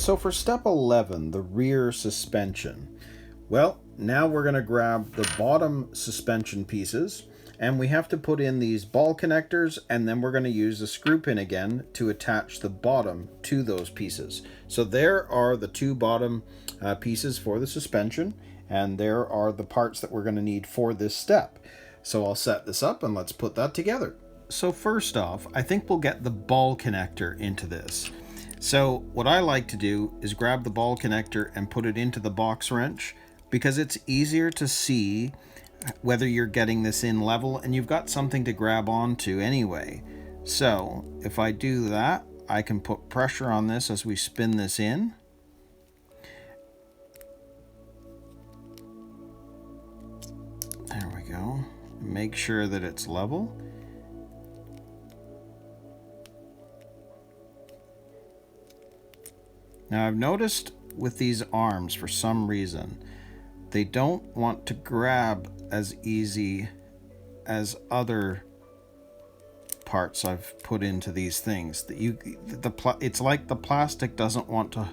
So for step 11, the rear suspension. Well, now we're going to grab the bottom suspension pieces, and we have to put in these ball connectors, and then we're going to use the screw pin again to attach the bottom to those pieces. So there are the two bottom pieces for the suspension, and there are the parts that we're going to need for this step. So I'll set this up and let's put that together. So first off, I think we'll get the ball connector into this. So what I like to do is grab the ball connector and put it into the box wrench, because it's easier to see whether you're getting this in level and you've got something to grab onto anyway. So if I do that, I can put pressure on this as we spin this in. There we go. Make sure that it's level. Now I've noticed with these arms, for some reason, they don't want to grab as easy as other parts I've put into these things. It's like the plastic doesn't want to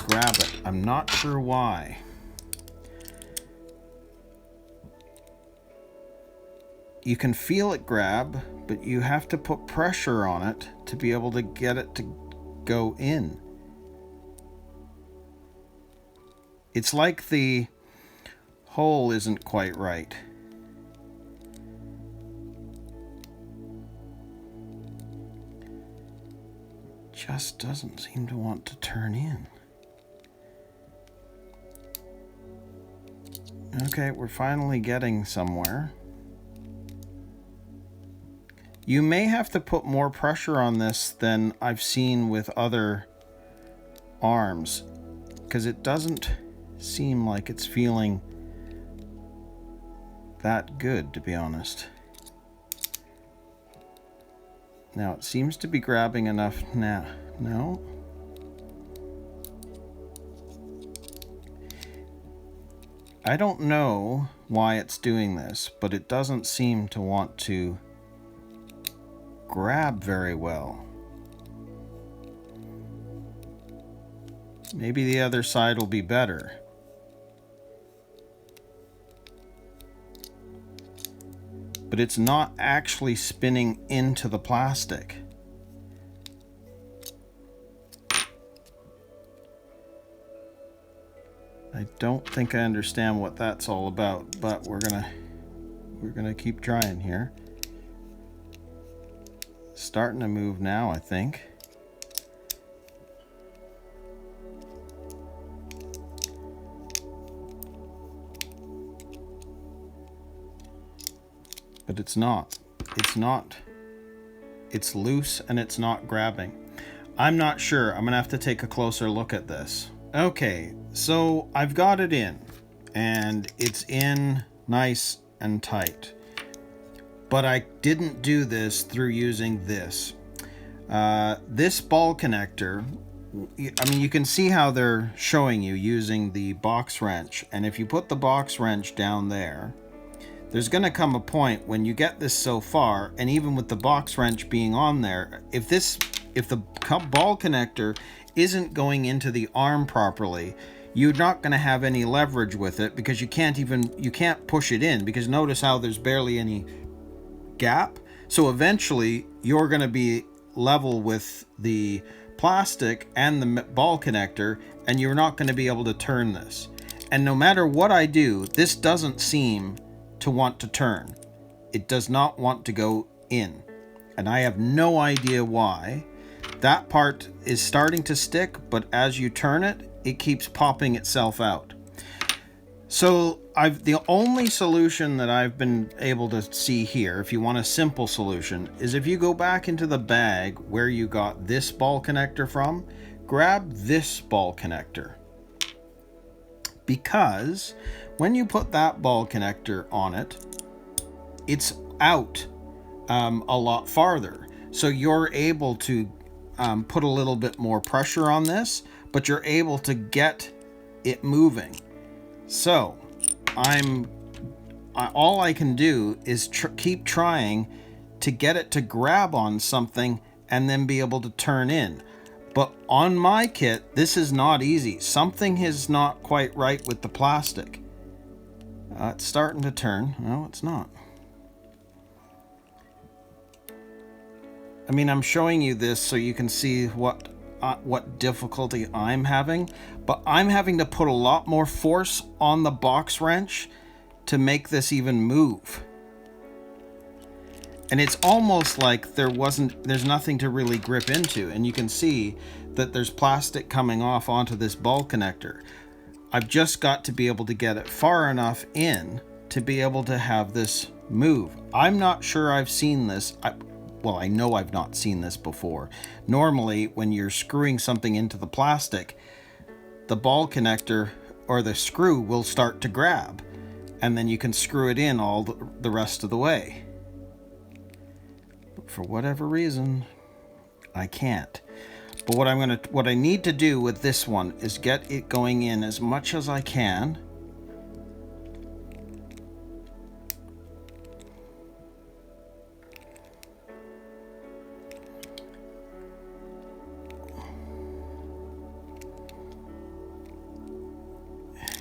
grab it. I'm not sure why. You can feel it grab, but you have to put pressure on it to be able to get it to go in. It's like the hole isn't quite right. Just doesn't seem to want to turn in. Okay, we're finally getting somewhere. You may have to put more pressure on this than I've seen with other arms, because it doesn't seem like it's feeling that good, to be honest. Now it seems to be grabbing enough now. No? I don't know why it's doing this, but it doesn't seem to want to grab very well. Maybe the other side will be better. But it's not actually spinning into the plastic. I don't think I understand what that's all about, but we're gonna keep trying here. Starting to move now, I think. But it's not. It's loose and it's not grabbing. I'm not sure. I'm gonna have to take a closer look at this. Okay, so I've got it in, and it's in nice and tight. But I didn't do this through using this. This ball connector, I mean, you can see how they're showing you using the box wrench. And if you put the box wrench down there, there's going to come a point when you get this so far, and even with the box wrench being on there, if the ball connector isn't going into the arm properly, you're not going to have any leverage with it, because you can't push it in, because notice how there's barely any gap. So eventually you're going to be level with the plastic and the ball connector, and you're not going to be able to turn this. And no matter what I do, this doesn't seem to want to turn. It does not want to go in, and I have no idea why. That part is starting to stick, but as you turn it, it keeps popping itself out. So the only solution that I've been able to see here, if you want a simple solution, is if you go back into the bag where you got this ball connector from, grab this ball connector. Because when you put that ball connector on it, it's out a lot farther. So you're able to put a little bit more pressure on this, but you're able to get it moving. So all I can do is keep trying to get it to grab on something and then be able to turn in. But on my kit, this is not easy. Something is not quite right with the plastic. It's starting to turn. No, it's not. I mean, I'm showing you this so you can see what difficulty I'm having, but I'm having to put a lot more force on the box wrench to make this even move. And it's almost like there's nothing to really grip into, and you can see that there's plastic coming off onto this ball connector. I've just got to be able to get it far enough in to be able to have this move. I'm not sure I've seen this. Well, I know I've not seen this before. Normally, when you're screwing something into the plastic, the ball connector or the screw will start to grab, and then you can screw it in all the rest of the way. But for whatever reason, I can't. But what I need to do with this one is get it going in as much as I can.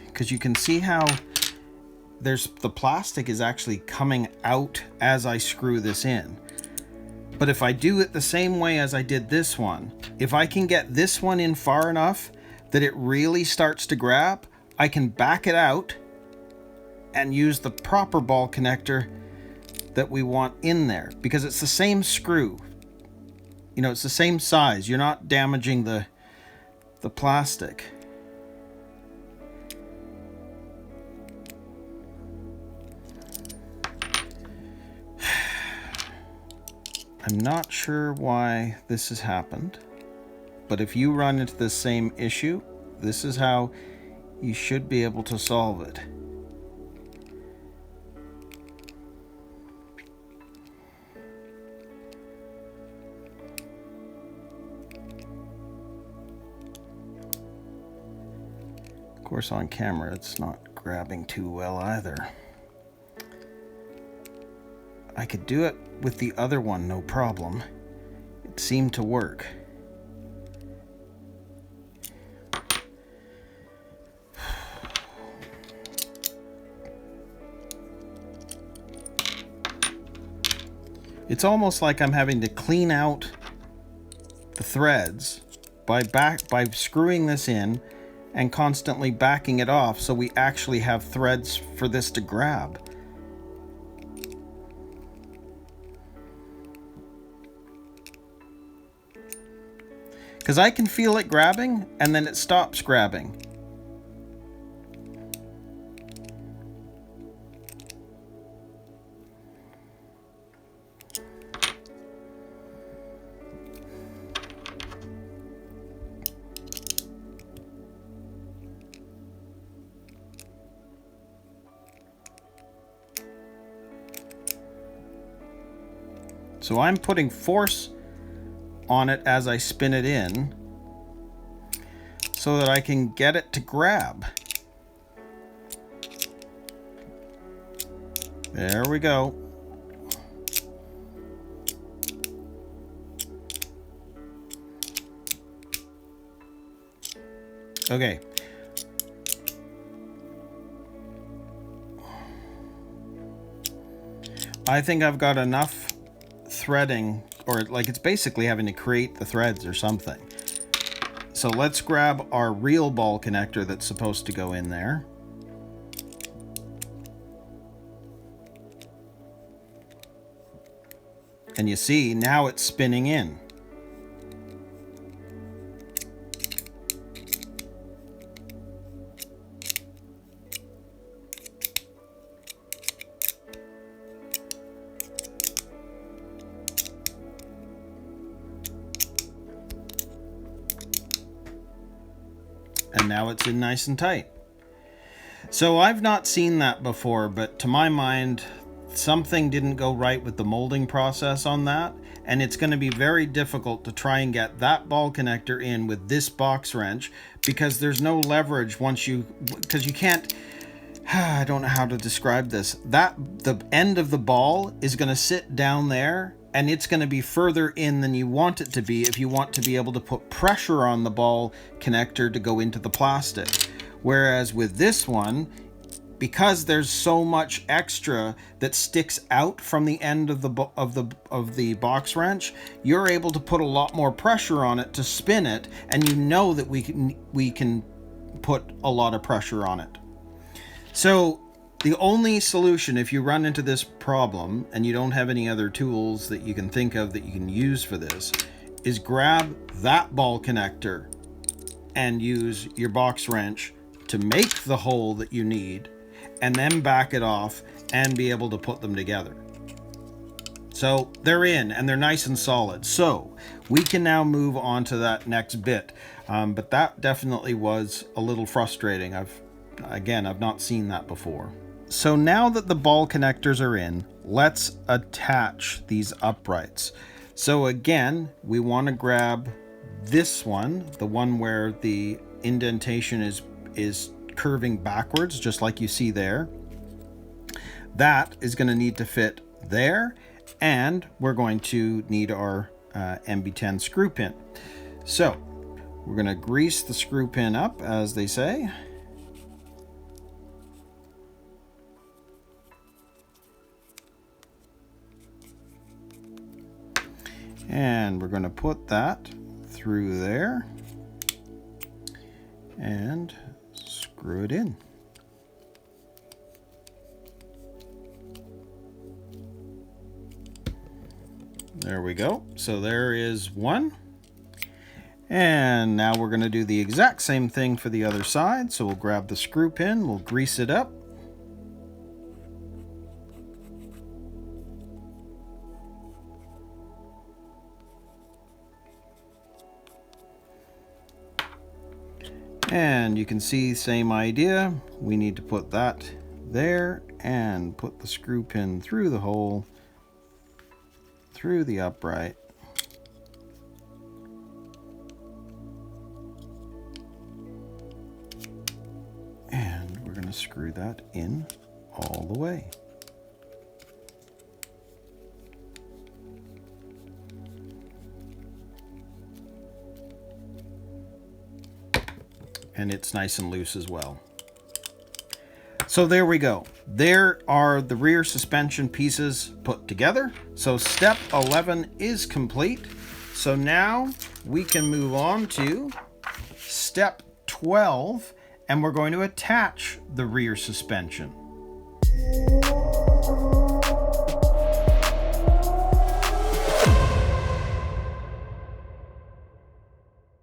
Because you can see how the plastic is actually coming out as I screw this in. But if I do it the same way as I did this one, if I can get this one in far enough that it really starts to grab, I can back it out and use the proper ball connector that we want in there, because it's the same screw. You know, it's the same size. You're not damaging the plastic. I'm not sure why this has happened, but if you run into the same issue, this is how you should be able to solve it. Of course, on camera, it's not grabbing too well either. I could do it with the other one, no problem. It seemed to work. It's almost like I'm having to clean out the threads by screwing this in and constantly backing it off so we actually have threads for this to grab. Because I can feel it grabbing, and then it stops grabbing. So I'm putting force on it as I spin it in so that I can get it to grab. There we go. Okay. I think I've got enough threading, or like it's basically having to create the threads or something. So let's grab our real ball connector that's supposed to go in there. And you see, now it's spinning in. And now it's in nice and tight. So I've not seen that before, but to my mind, something didn't go right with the molding process on that, and it's going to be very difficult to try and get that ball connector in with this box wrench, because there's no leverage because you can't, I don't know how to describe this. The end of the ball is going to sit down there, and it's going to be further in than you want it to be if you want to be able to put pressure on the ball connector to go into the plastic. Whereas with this one, because there's so much extra that sticks out from the end of the box wrench, you're able to put a lot more pressure on it to spin it, and you know that we can put a lot of pressure on it. So the only solution, if you run into this problem and you don't have any other tools that you can think of that you can use for this, is grab that ball connector and use your box wrench to make the hole that you need, and then back it off and be able to put them together. So they're in and they're nice and solid. So we can now move on to that next bit. But that definitely was a little frustrating. I've not seen that before. So now that the ball connectors are in, let's attach these uprights. So again, we want to grab this one, the one where the indentation is curving backwards, just like you see there. That is going to need to fit there, and we're going to need our MB10 screw pin. So we're going to grease the screw pin up, as they say. And we're going to put that through there and screw it in. There we go. So there is one. And now we're going to do the exact same thing for the other side. So we'll grab the screw pin, we'll grease it up. And you can see, same idea. We need to put that there and put the screw pin through the hole, through the upright. And we're going to screw that in all the way. And it's nice and loose as well. So there we go. There are the rear suspension pieces put together. So step 11 is complete. So now we can move on to step 12, and we're going to attach the rear suspension.